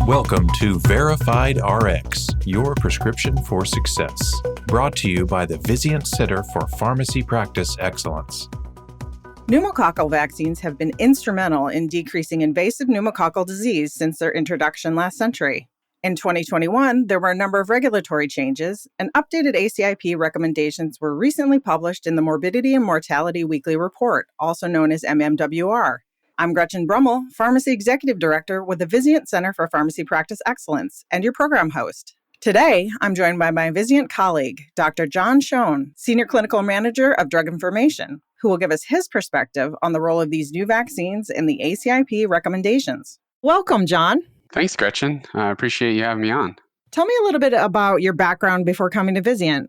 Welcome to Verified RX, your prescription for success. Brought to you by the Vizient Center for Pharmacy Practice Excellence. Pneumococcal vaccines have been instrumental in decreasing invasive pneumococcal disease since their introduction last century. In 2021, there were a number of regulatory changes, and updated ACIP recommendations were recently published in the Morbidity and Mortality Weekly Report, also known as MMWR. I'm Gretchen Brummel, Pharmacy Executive Director with the Vizient Center for Pharmacy Practice Excellence, and your program host. Today, I'm joined by my Vizient colleague, Dr. John Schoen, Senior Clinical Manager of Drug Information, who will give us his perspective on the role of these new vaccines in the ACIP recommendations. Welcome, John. Thanks, Gretchen. I appreciate you having me on. Tell me a little bit about your background before coming to Vizient.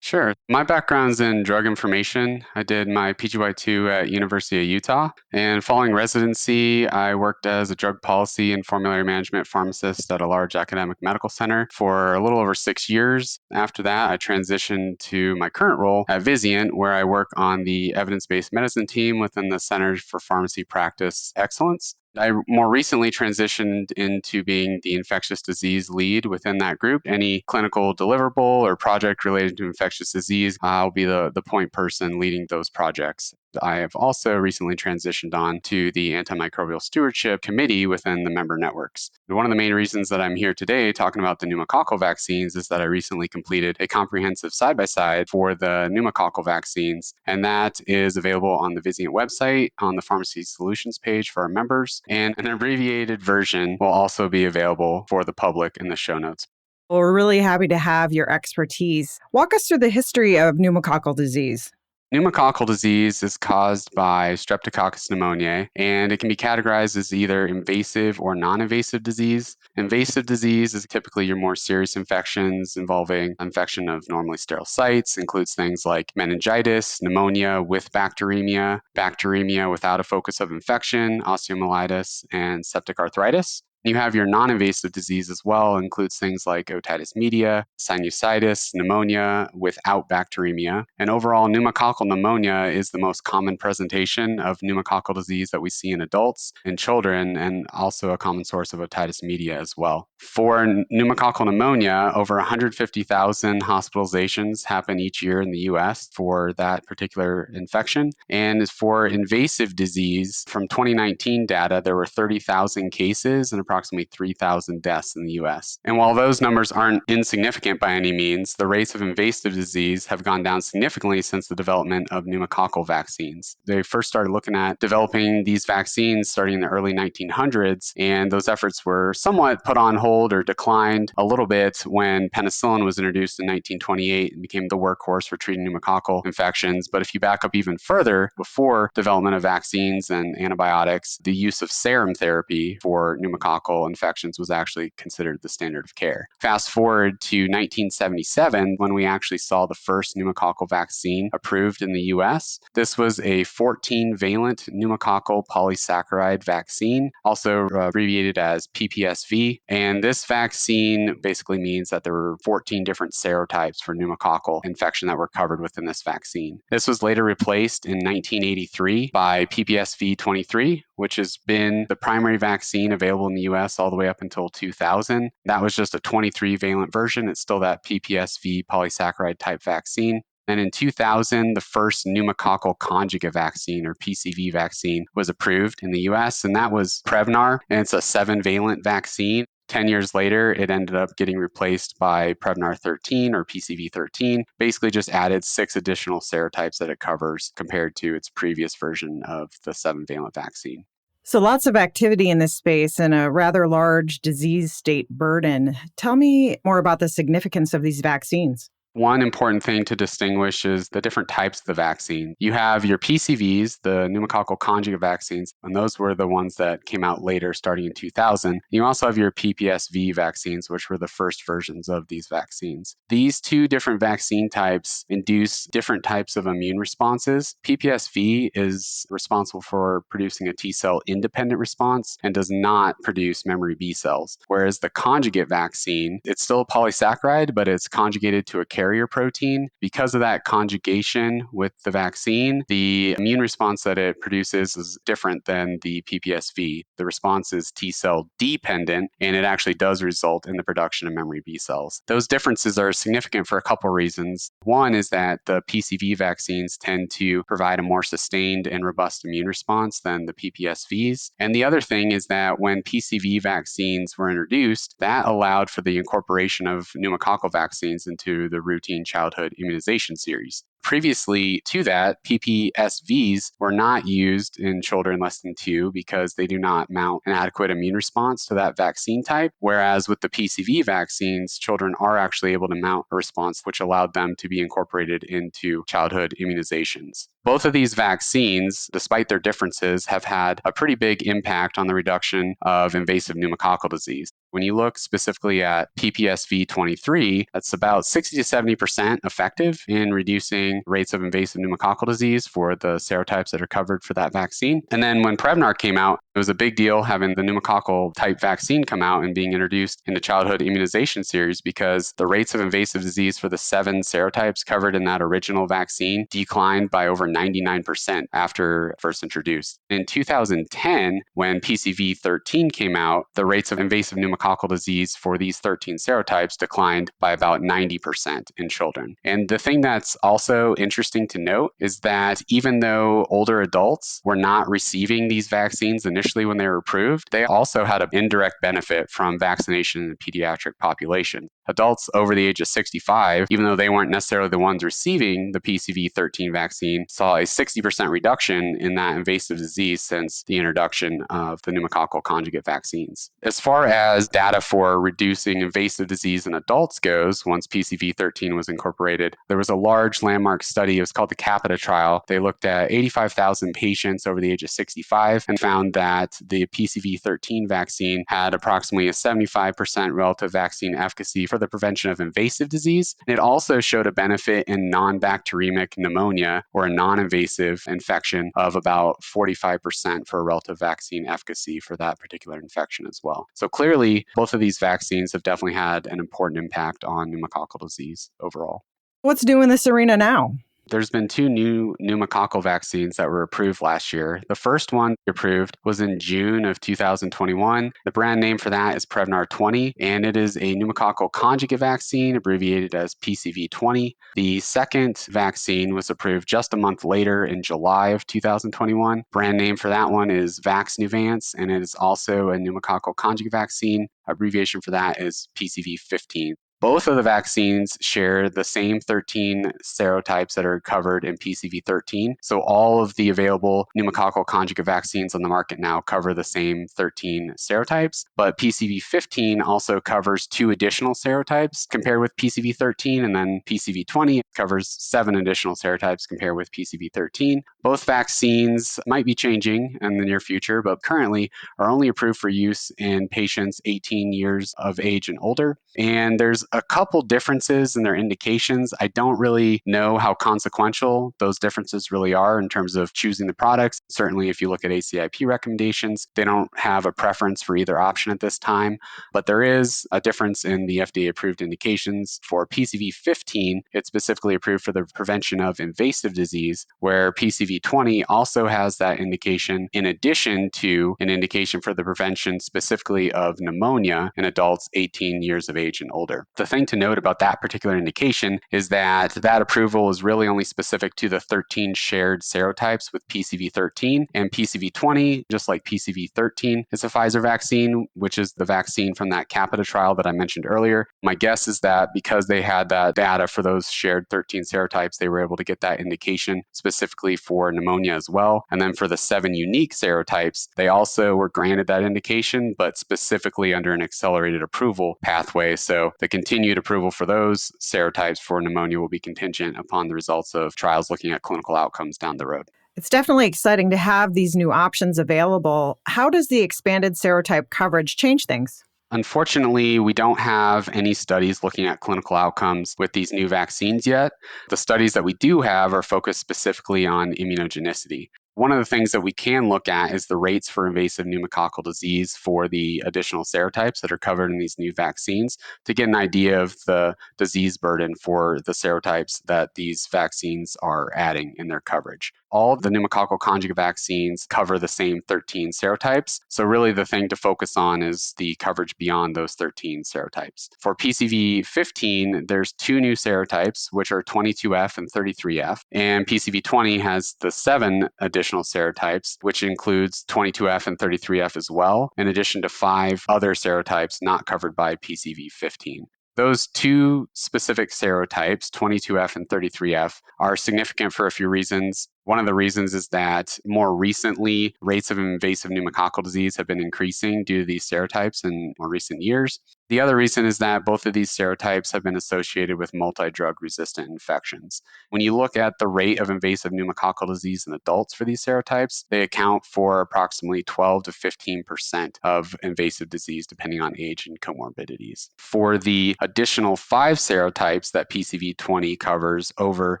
Sure. My background's in drug information. I did my PGY2 at University of Utah. And following residency, I worked as a drug policy and formulary management pharmacist at a large academic medical center for a little over 6 years. After that, I transitioned to my current role at Vizient, where I work on the evidence-based medicine team within the Centers for Pharmacy Practice Excellence. I more recently transitioned into being the infectious disease lead within that group. Any clinical deliverable or project related to infectious disease, I'll be the point person leading those projects. I have also recently transitioned on to the Antimicrobial Stewardship Committee within the member networks. One of the main reasons that I'm here today talking about the pneumococcal vaccines is that I recently completed a comprehensive side-by-side for the pneumococcal vaccines, and that is available on the Vizient website on the Pharmacy Solutions page for our members, and an abbreviated version will also be available for the public in the show notes. Well, we're really happy to have your expertise. Walk us through the history of pneumococcal disease. Pneumococcal disease is caused by Streptococcus pneumoniae, and it can be categorized as either invasive or non-invasive disease. Invasive disease is typically your more serious infections involving infection of normally sterile sites, includes things like meningitis, pneumonia with bacteremia, bacteremia without a focus of infection, osteomyelitis, and septic arthritis. You have your non-invasive disease as well, includes things like otitis media, sinusitis, pneumonia without bacteremia. And overall, pneumococcal pneumonia is the most common presentation of pneumococcal disease that we see in adults and children, and also a common source of otitis media as well. For pneumococcal pneumonia, over 150,000 hospitalizations happen each year in the US for that particular infection. And for invasive disease, from 2019 data, there were 30,000 cases and approximately 3,000 deaths in the US. And while those numbers aren't insignificant by any means, the rates of invasive disease have gone down significantly since the development of pneumococcal vaccines. They first started looking at developing these vaccines starting in the early 1900s, and those efforts were somewhat put on hold or declined a little bit when penicillin was introduced in 1928 and became the workhorse for treating pneumococcal infections. But if you back up even further, before development of vaccines and antibiotics, the use of serum therapy for pneumococcal infections was actually considered the standard of care. Fast forward to 1977, when we actually saw the first pneumococcal vaccine approved in the US. This was a 14-valent pneumococcal polysaccharide vaccine, also abbreviated as PPSV. And this vaccine basically means that there were 14 different serotypes for pneumococcal infection that were covered within this vaccine. This was later replaced in 1983 by PPSV 23, which has been the primary vaccine available in the US all the way up until 2000. That was just a 23-valent version. It's still that PPSV polysaccharide type vaccine. And in 2000, the first pneumococcal conjugate vaccine, or PCV vaccine, was approved in the US, and that was Prevnar, and it's a 7-valent vaccine. 10 years later, it ended up getting replaced by Prevnar 13 or PCV 13, basically just added 6 additional serotypes that it covers compared to its previous version of the 7-valent vaccine. So lots of activity in this space and a rather large disease state burden. Tell me more about the significance of these vaccines. One important thing to distinguish is the different types of the vaccine. You have your PCVs, the pneumococcal conjugate vaccines, and those were the ones that came out later, starting in 2000. You also have your PPSV vaccines, which were the first versions of these vaccines. These two different vaccine types induce different types of immune responses. PPSV is responsible for producing a T-cell independent response and does not produce memory B cells, whereas the conjugate vaccine, it's still a polysaccharide, but it's conjugated to a carrier protein. Because of that conjugation with the vaccine, the immune response that it produces is different than the PPSV. The response is T cell dependent, and it actually does result in the production of memory B cells. Those differences are significant for a couple reasons. One is that the PCV vaccines tend to provide a more sustained and robust immune response than the PPSVs. And the other thing is that when PCV vaccines were introduced, that allowed for the incorporation of pneumococcal vaccines into the routine childhood immunization series. Previously to that, PPSVs were not used in children less than 2 because they do not mount an adequate immune response to that vaccine type, whereas with the PCV vaccines, children are actually able to mount a response, which allowed them to be incorporated into childhood immunizations. Both of these vaccines, despite their differences, have had a pretty big impact on the reduction of invasive pneumococcal disease. When you look specifically at PPSV 23, that's about 60 to 70% effective in reducing rates of invasive pneumococcal disease for the serotypes that are covered for that vaccine. And then when Prevnar came out, it was a big deal having the pneumococcal type vaccine come out and being introduced in the childhood immunization series because the rates of invasive disease for the 7 serotypes covered in that original vaccine declined by over 99% after first introduced. In 2010, when PCV 13 came out, the rates of invasive pneumococcal disease for these 13 serotypes declined by about 90% in children. And the thing that's also interesting to note is that even though older adults were not receiving these vaccines initially when they were approved, they also had an indirect benefit from vaccination in the pediatric population. Adults over the age of 65, even though they weren't necessarily the ones receiving the PCV 13 vaccine, saw a 60% reduction in that invasive disease since the introduction of the pneumococcal conjugate vaccines. As far as data for reducing invasive disease in adults goes, once PCV 13 was incorporated, there was a large landmark study. It was called the CAPITA trial. They looked at 85,000 patients over the age of 65 and found that the PCV 13 vaccine had approximately a 75% relative vaccine efficacy for the prevention of invasive disease. And it also showed a benefit in non-bacteremic pneumonia, or a non-invasive infection, of about 45% for a relative vaccine efficacy for that particular infection as well. So clearly, both of these vaccines have definitely had an important impact on pneumococcal disease overall. What's new in this arena now? There's been 2 new pneumococcal vaccines that were approved last year. The first one approved was in June of 2021. The brand name for that is Prevnar 20, and it is a pneumococcal conjugate vaccine, abbreviated as PCV 20. The second vaccine was approved just a month later in July of 2021. Brand name for that one is Vaxneuvance, and it is also a pneumococcal conjugate vaccine. Abbreviation for that is PCV 15. Both of the vaccines share the same 13 serotypes that are covered in PCV 13. So all of the available pneumococcal conjugate vaccines on the market now cover the same 13 serotypes. But PCV 15 also covers 2 additional serotypes compared with PCV 13. And then PCV 20 covers 7 additional serotypes compared with PCV 13. Both vaccines might be changing in the near future, but currently are only approved for use in patients 18 years of age and older. And there's a couple differences in their indications. I don't really know how consequential those differences really are in terms of choosing the products. Certainly, if you look at ACIP recommendations, they don't have a preference for either option at this time. But there is a difference in the FDA-approved indications. For PCV 15, it's specifically approved for the prevention of invasive disease, where PCV 20 also has that indication in addition to an indication for the prevention specifically of pneumonia in adults 18 years of age and older. The thing to note about that particular indication is that that approval is really only specific to the 13 shared serotypes with PCV 13, and PCV 20, just like PCV 13, is a Pfizer vaccine, which is the vaccine from that CAPITA trial that I mentioned earlier. My guess is that because they had that data for those shared 13 serotypes, they were able to get that indication specifically for pneumonia as well. And then for the 7 unique serotypes, they also were granted that indication, but specifically under an accelerated approval pathway. So the continued approval for those serotypes for pneumonia will be contingent upon the results of trials looking at clinical outcomes down the road. It's definitely exciting to have these new options available. How does the expanded serotype coverage change things? Unfortunately, we don't have any studies looking at clinical outcomes with these new vaccines yet. The studies that we do have are focused specifically on immunogenicity. One of the things that we can look at is the rates for invasive pneumococcal disease for the additional serotypes that are covered in these new vaccines to get an idea of the disease burden for the serotypes that these vaccines are adding in their coverage. All of the pneumococcal conjugate vaccines cover the same 13 serotypes. So really the thing to focus on is the coverage beyond those 13 serotypes. For PCV15, there's two new serotypes, which are 22F and 33F. And PCV20 has the 7 additional serotypes, which includes 22F and 33F as well, in addition to 5 other serotypes not covered by PCV15. Those two specific serotypes, 22F and 33F, are significant for a few reasons. One of the reasons is that more recently, rates of invasive pneumococcal disease have been increasing due to these serotypes in more recent years. The other reason is that both of these serotypes have been associated with multi-drug resistant infections. When you look at the rate of invasive pneumococcal disease in adults for these serotypes, they account for approximately 12 to 15% of invasive disease, depending on age and comorbidities. For the additional 5 serotypes that PCV20 covers over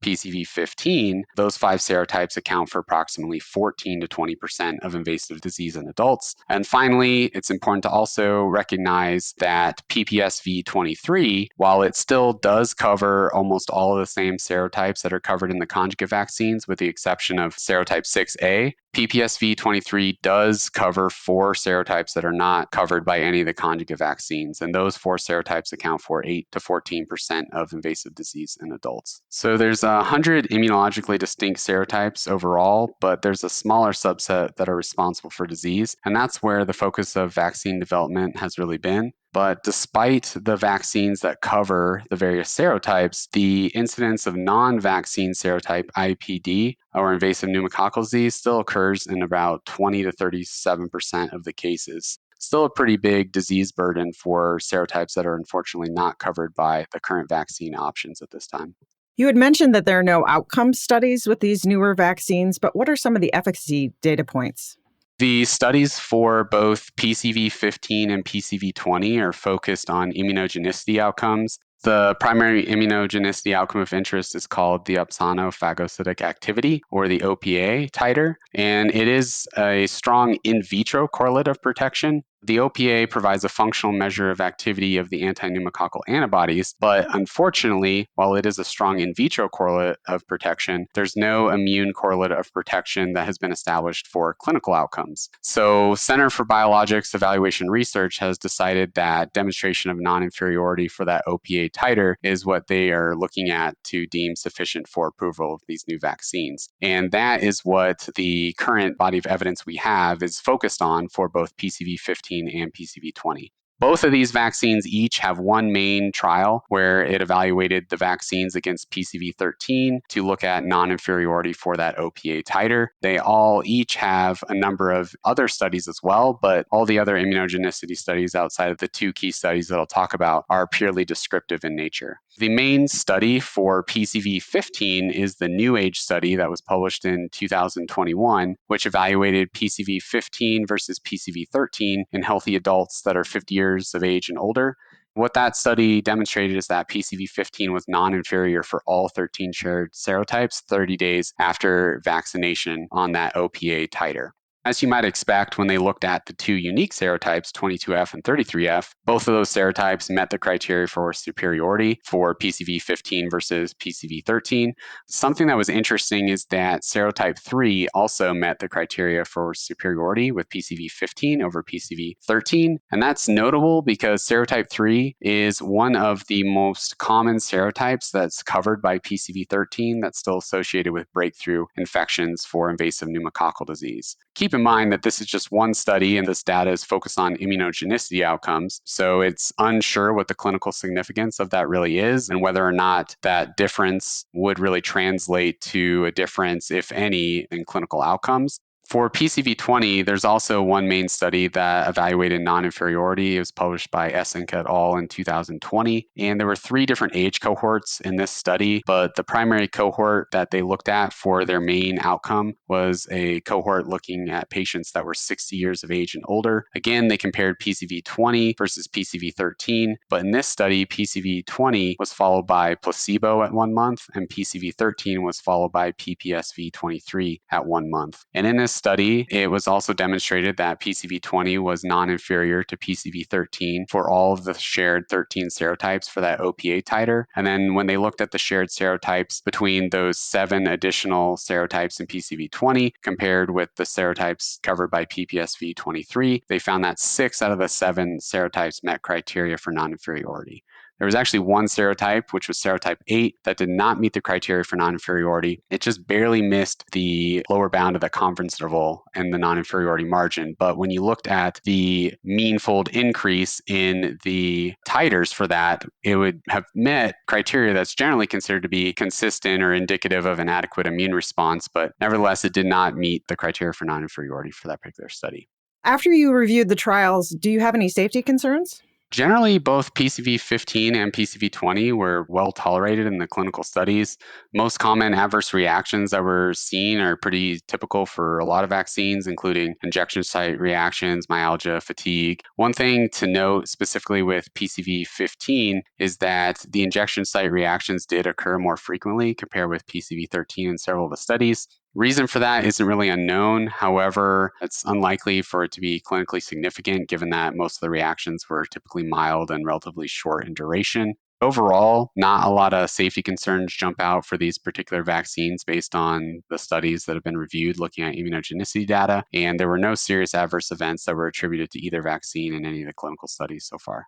PCV15, those 5 serotypes account for approximately 14 to 20% of invasive disease in adults. And finally, it's important to also recognize that PPSV23, while it still does cover almost all of the same serotypes that are covered in the conjugate vaccines, with the exception of serotype 6A, PPSV23 does cover 4 serotypes that are not covered by any of the conjugate vaccines, and those 4 serotypes account for 8 to 14% of invasive disease in adults. So there's 100 immunologically distinct serotypes overall, but there's a smaller subset that are responsible for disease, and that's where the focus of vaccine development has really been. But despite the vaccines that cover the various serotypes, the incidence of non-vaccine serotype IPD, or invasive pneumococcal disease, still occurs in about 20 to 37% of the cases. Still a pretty big disease burden for serotypes that are unfortunately not covered by the current vaccine options at this time. You had mentioned that there are no outcome studies with these newer vaccines, but what are some of the efficacy data points? The studies for both PCV15 and PCV20 are focused on immunogenicity outcomes. The primary immunogenicity outcome of interest is called the opsonophagocytic activity, or the OPA titer, and it is a strong in vitro correlate of protection. The OPA provides a functional measure of activity of the anti-pneumococcal antibodies, but unfortunately, while it is a strong in vitro correlate of protection, there's no immune correlate of protection that has been established for clinical outcomes. So, Center for Biologics Evaluation Research has decided that demonstration of non-inferiority for that OPA titer is what they are looking at to deem sufficient for approval of these new vaccines. And that is what the current body of evidence we have is focused on for both PCV15 and PCV20. Both of these vaccines each have one main trial where it evaluated the vaccines against PCV13 to look at non-inferiority for that OPA titer. They all each have a number of other studies as well, but all the other immunogenicity studies outside of the 2 key studies that I'll talk about are purely descriptive in nature. The main study for PCV15 is the New Age study that was published in 2021, which evaluated PCV15 versus PCV13 in healthy adults that are 50 years of age and older. What that study demonstrated is that PCV15 was non-inferior for all 13 shared serotypes 30 days after vaccination on that OPA titer. As you might expect, when they looked at the 2 unique serotypes, 22F and 33F, both of those serotypes met the criteria for superiority for PCV15 versus PCV13. Something that was interesting is that serotype 3 also met the criteria for superiority with PCV15 over PCV13. And that's notable because serotype 3 is one of the most common serotypes that's covered by PCV13 that's still associated with breakthrough infections for invasive pneumococcal disease. Keep in mind that this is just one study and this data is focused on immunogenicity outcomes, so it's unsure what the clinical significance of that really is and whether or not that difference would really translate to a difference, if any, in clinical outcomes. For PCV20, there's also one main study that evaluated non-inferiority. It was published by Essenk et al. In 2020. And there were 3 different age cohorts in this study, but the primary cohort that they looked at for their main outcome was a cohort looking at patients that were 60 years of age and older. Again, they compared PCV20 versus PCV13, but in this study, PCV20 was followed by placebo at 1 month, and PCV13 was followed by PPSV23 at 1 month. And in this study, it was also demonstrated that PCV20 was non-inferior to PCV13 for all of the shared 13 serotypes for that OPA titer. And then when they looked at the shared serotypes between those 7 additional serotypes in PCV20 compared with the serotypes covered by PPSV23, they found that 6 out of the 7 serotypes met criteria for non-inferiority. There was actually one serotype, which was serotype 8, that did not meet the criteria for non-inferiority. It just barely missed the lower bound of the confidence interval and the non-inferiority margin. But when you looked at the mean fold increase in the titers for that, it would have met criteria that's generally considered to be consistent or indicative of an adequate immune response. But nevertheless, it did not meet the criteria for non-inferiority for that particular study. After you reviewed the trials, do you have any safety concerns? Generally, both PCV15 and PCV20 were well tolerated in the clinical studies. Most common adverse reactions that were seen are pretty typical for a lot of vaccines, including injection site reactions, myalgia, fatigue. One thing to note specifically with PCV15 is that the injection site reactions did occur more frequently compared with PCV13 in several of the studies. Reason for that isn't really unknown. However, it's unlikely for it to be clinically significant given that most of the reactions were typically mild and relatively short in duration. Overall, not a lot of safety concerns jump out for these particular vaccines based on the studies that have been reviewed looking at immunogenicity data, and there were no serious adverse events that were attributed to either vaccine in any of the clinical studies so far.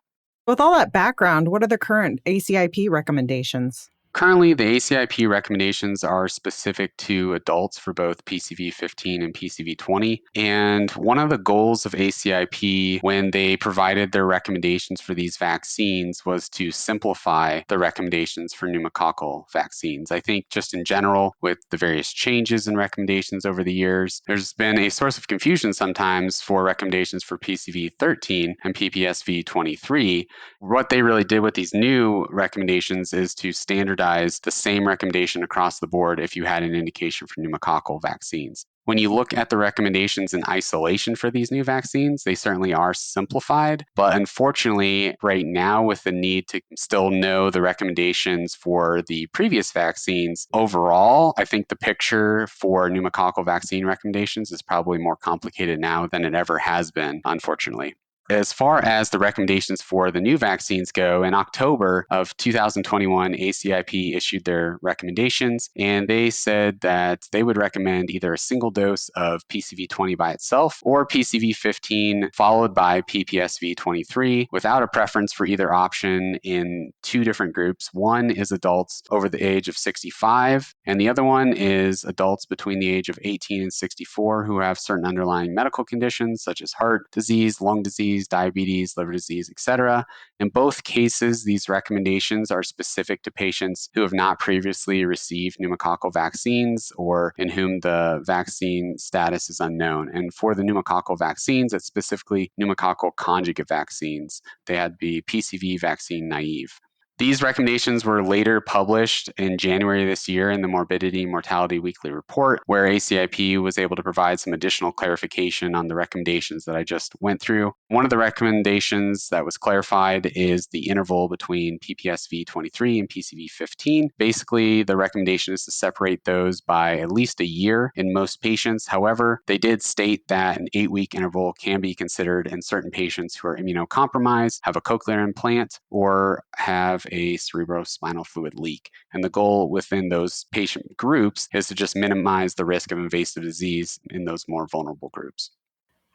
With all that background, what are the current ACIP recommendations? Currently, the ACIP recommendations are specific to adults for both PCV15 and PCV20. And one of the goals of ACIP when they provided their recommendations for these vaccines was to simplify the recommendations for pneumococcal vaccines. I think just in general, with the various changes in recommendations over the years, there's been a source of confusion sometimes for recommendations for PCV13 and PPSV23. What they really did with these new recommendations is to standardize the same recommendation across the board if you had an indication for pneumococcal vaccines. When you look at the recommendations in isolation for these new vaccines, they certainly are simplified. But unfortunately, right now, with the need to still know the recommendations for the previous vaccines, overall, I think the picture for pneumococcal vaccine recommendations is probably more complicated now than it ever has been, unfortunately. As far as the recommendations for the new vaccines go, in October of 2021, ACIP issued their recommendations, and they said that they would recommend either a single dose of PCV20 by itself or PCV15 followed by PPSV23 without a preference for either option in 2 different groups. One is adults over the age of 65, and the other one is adults between the age of 18 and 64 who have certain underlying medical conditions such as heart disease, lung disease, diabetes, liver disease, etc. In both cases, these recommendations are specific to patients who have not previously received pneumococcal vaccines or in whom the vaccine status is unknown. And for the pneumococcal vaccines, it's specifically pneumococcal conjugate vaccines. They had to be PCV vaccine naive. These recommendations were later published in January this year in the Morbidity and Mortality Weekly Report, where ACIP was able to provide some additional clarification on the recommendations that I just went through. One of the recommendations that was clarified is the interval between PPSV23 and PCV15. Basically, the recommendation is to separate those by at least a year in most patients. However, they did state that an 8-week interval can be considered in certain patients who are immunocompromised, have a cochlear implant, or have a cerebrospinal fluid leak. And the goal within those patient groups is to just minimize the risk of invasive disease in those more vulnerable groups.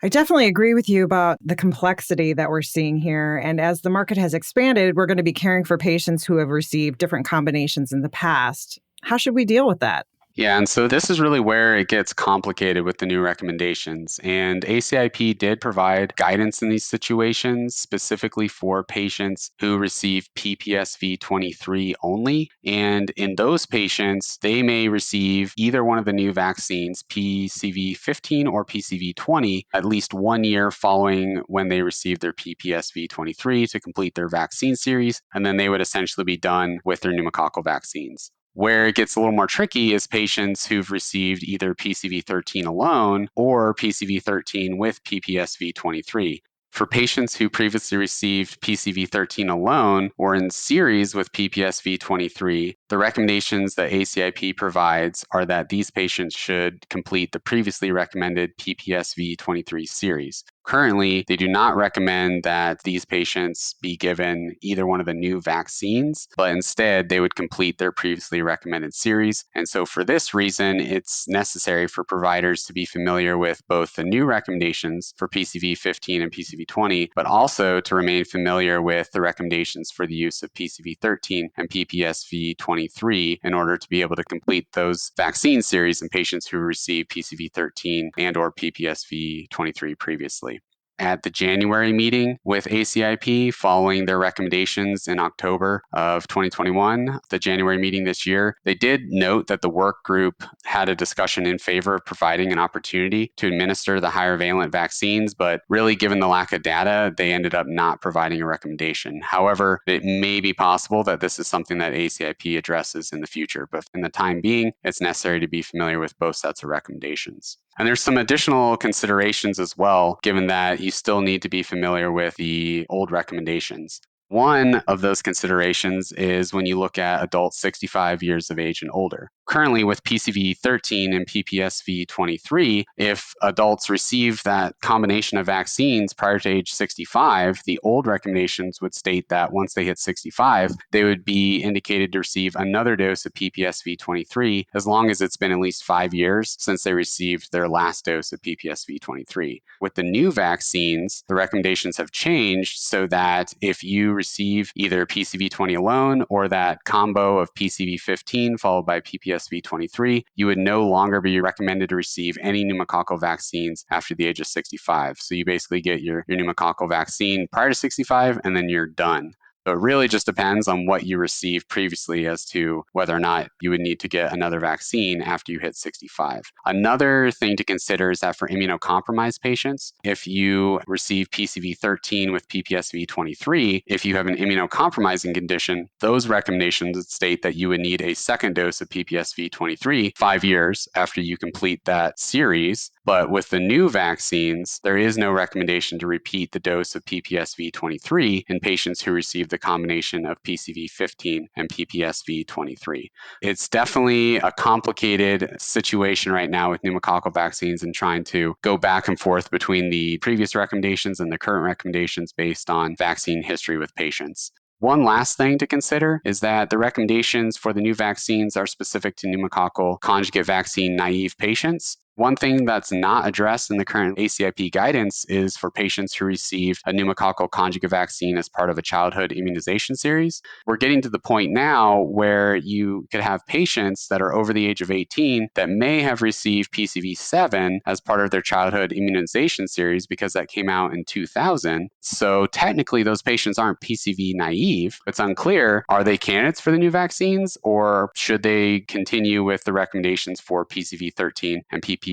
I definitely agree with you about the complexity that we're seeing here. And as the market has expanded, we're going to be caring for patients who have received different combinations in the past. How should we deal with that? Yeah, and so this is really where it gets complicated with the new recommendations. And ACIP did provide guidance in these situations, specifically for patients who receive PPSV 23 only. And in those patients, they may receive either one of the new vaccines, PCV 15 or PCV 20, at least 1 year following when they receive their PPSV 23 to complete their vaccine series. And then they would essentially be done with their pneumococcal vaccines. Where it gets a little more tricky is patients who've received either PCV 13 alone or PCV 13 with PPSV 23. For patients who previously received PCV 13 alone or in series with PPSV 23, the recommendations that ACIP provides are that these patients should complete the previously recommended PPSV 23 series. Currently, they do not recommend that these patients be given either one of the new vaccines, but instead they would complete their previously recommended series. And so for this reason, it's necessary for providers to be familiar with both the new recommendations for PCV 15 and PCV 20, but also to remain familiar with the recommendations for the use of PCV 13 and PPSV 23 in order to be able to complete those vaccine series in patients who received PCV 13 and or PPSV 23 previously. At the January meeting with ACIP following their recommendations in October of 2021, the January meeting this year, they did note that the work group had a discussion in favor of providing an opportunity to administer the higher valent vaccines, but really given the lack of data, they ended up not providing a recommendation. However, it may be possible that this is something that ACIP addresses in the future, but in the time being, it's necessary to be familiar with both sets of recommendations. And there's some additional considerations as well, given that you still need to be familiar with the old recommendations. One of those considerations is when you look at adults 65 years of age and older. Currently, with PCV 13 and PPSV 23, if adults receive that combination of vaccines prior to age 65, the old recommendations would state that once they hit 65, they would be indicated to receive another dose of PPSV 23 as long as it's been at least 5 years since they received their last dose of PPSV 23. With the new vaccines, the recommendations have changed so that if you receive either PCV 20 alone or that combo of PCV 15 followed by PPSV 23, you would no longer be recommended to receive any pneumococcal vaccines after the age of 65. So you basically get your pneumococcal vaccine prior to 65 and then you're done. So it really just depends on what you received previously as to whether or not you would need to get another vaccine after you hit 65. Another thing to consider is that for immunocompromised patients, if you receive PCV 13 with PPSV 23, if you have an immunocompromising condition, those recommendations state that you would need a second dose of PPSV 23 5 years after you complete that series. But with the new vaccines, there is no recommendation to repeat the dose of PPSV 23 in patients who receive the combination of PCV 15 and PPSV 23. It's definitely a complicated situation right now with pneumococcal vaccines and trying to go back and forth between the previous recommendations and the current recommendations based on vaccine history with patients. One last thing to consider is that the recommendations for the new vaccines are specific to pneumococcal conjugate vaccine naive patients. One thing that's not addressed in the current ACIP guidance is for patients who receive a pneumococcal conjugate vaccine as part of a childhood immunization series. We're getting to the point now where you could have patients that are over the age of 18 that may have received PCV 7 as part of their childhood immunization series because that came out in 2000. So technically, those patients aren't PCV naive. It's unclear, are they candidates for the new vaccines or should they continue with the recommendations for PCV 13 and PPSV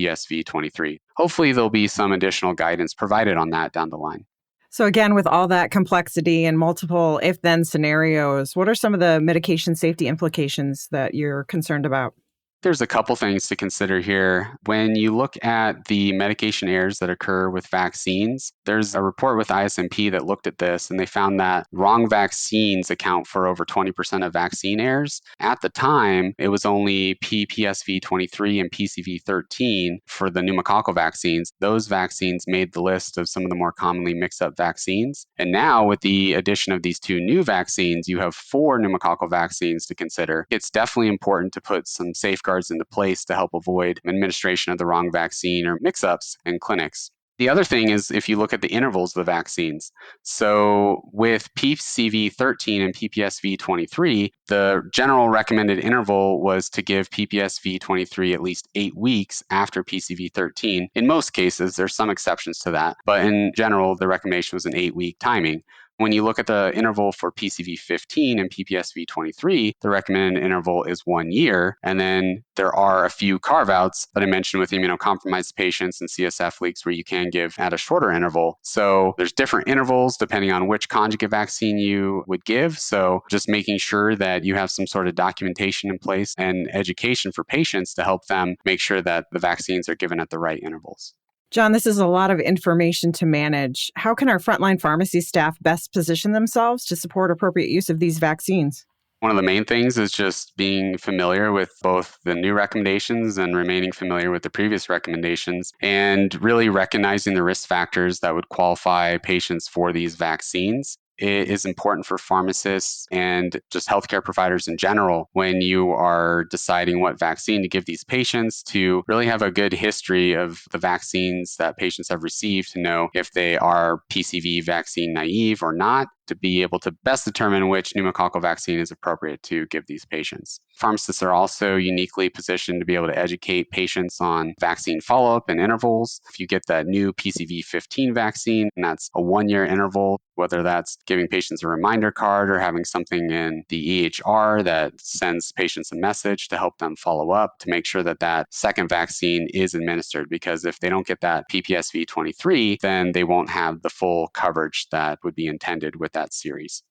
23? Hopefully, there'll be some additional guidance provided on that down the line. So again, with all that complexity and multiple if-then scenarios, what are some of the medication safety implications that you're concerned about? There's a couple things to consider here. When you look at the medication errors that occur with vaccines, there's a report with ISMP that looked at this and they found that wrong vaccines account for over 20% of vaccine errors. At the time, it was only PPSV 23 and PCV 13 for the pneumococcal vaccines. Those vaccines made the list of some of the more commonly mixed up vaccines. And now, with the addition of these two new vaccines, you have 4 pneumococcal vaccines to consider. It's definitely important to put some safeguards into place to help avoid administration of the wrong vaccine or mix-ups in clinics. The other thing is if you look at the intervals of the vaccines. So with PCV13 and PPSV23, the general recommended interval was to give PPSV23 at least 8 weeks after PCV13. In most cases, there's some exceptions to that, but in general, the recommendation was an 8-week timing. When you look at the interval for PCV15 and PPSV23, the recommended interval is 1 year. And then there are a few carve-outs that I mentioned with immunocompromised patients and CSF leaks where you can give at a shorter interval. So there's different intervals depending on which conjugate vaccine you would give. So just making sure that you have some sort of documentation in place and education for patients to help them make sure that the vaccines are given at the right intervals. John, this is a lot of information to manage. How can our frontline pharmacy staff best position themselves to support appropriate use of these vaccines? One of the main things is just being familiar with both the new recommendations and remaining familiar with the previous recommendations, and really recognizing the risk factors that would qualify patients for these vaccines. It is important for pharmacists and just healthcare providers in general when you are deciding what vaccine to give these patients to really have a good history of the vaccines that patients have received to know if they are PCV vaccine naive or not, to be able to best determine which pneumococcal vaccine is appropriate to give these patients. Pharmacists are also uniquely positioned to be able to educate patients on vaccine follow-up and intervals. If you get that new PCV15 vaccine, and that's a 1-year interval, whether that's giving patients a reminder card or having something in the EHR that sends patients a message to help them follow up to make sure that that second vaccine is administered. Because if they don't get that PPSV23, then they won't have the full coverage that would be intended with that series.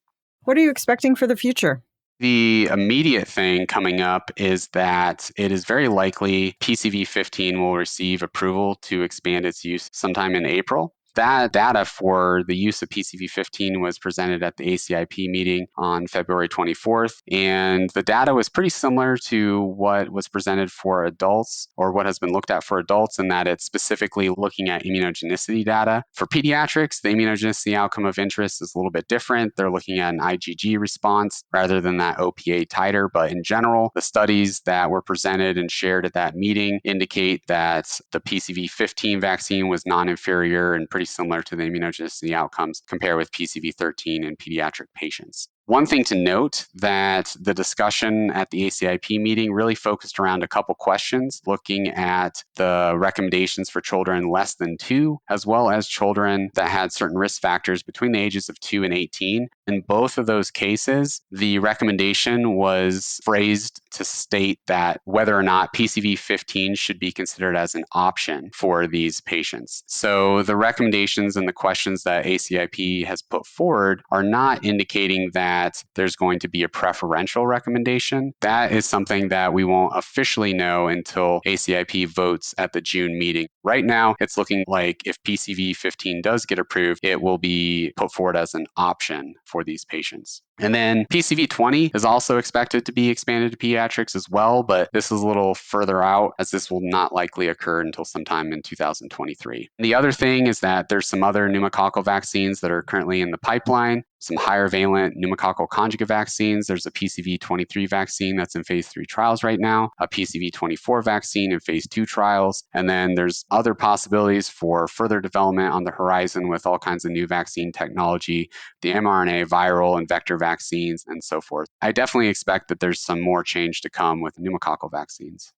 What are you expecting for the future? The immediate thing coming up is that it is very likely PCV15 will receive approval to expand its use sometime in April. That data for the use of PCV15 was presented at the ACIP meeting on February 24th, and the data was pretty similar to what was presented for adults, or what has been looked at for adults, in that it's specifically looking at immunogenicity data. For pediatrics, the immunogenicity outcome of interest is a little bit different. They're looking at an IgG response rather than that OPA titer, but in general, the studies that were presented and shared at that meeting indicate that the PCV15 vaccine was non-inferior and pretty similar to the immunogenicity outcomes compared with PCV13 in pediatric patients. One thing to note, that the discussion at the ACIP meeting really focused around a couple questions, looking at the recommendations for children less than 2, as well as children that had certain risk factors between the ages of 2 and 18. In both of those cases, the recommendation was phrased to state that whether or not PCV15 should be considered as an option for these patients. So the recommendations and the questions that ACIP has put forward are not indicating that there's going to be a preferential recommendation. That is something that we won't officially know until ACIP votes at the June meeting. Right now, it's looking like if PCV15 does get approved, it will be put forward as an option for these patients. And then PCV20 is also expected to be expanded to pediatrics as well, but this is a little further out, as this will not likely occur until sometime in 2023. And the other thing is that there's some other pneumococcal vaccines that are currently in the pipeline, some higher valent pneumococcal conjugate vaccines. There's a PCV23 vaccine that's in phase 3 trials right now, a PCV24 vaccine in phase 2 trials, and then there's other possibilities for further development on the horizon with all kinds of new vaccine technology, the mRNA, viral, and vector vaccines, and so forth. I definitely expect that there's some more change to come with pneumococcal vaccines.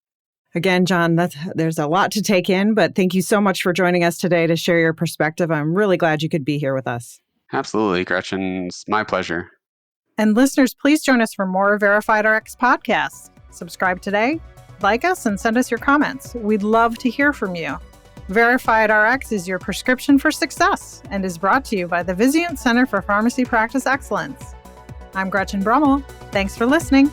Again, John, there's a lot to take in, but thank you so much for joining us today to share your perspective. I'm really glad you could be here with us. Absolutely, Gretchen. It's my pleasure. And listeners, please join us for more Verified RX podcasts. Subscribe today, like us, and send us your comments. We'd love to hear from you. Verified RX is your prescription for success and is brought to you by the Vizient Center for Pharmacy Practice Excellence. I'm Gretchen Brummel. Thanks for listening.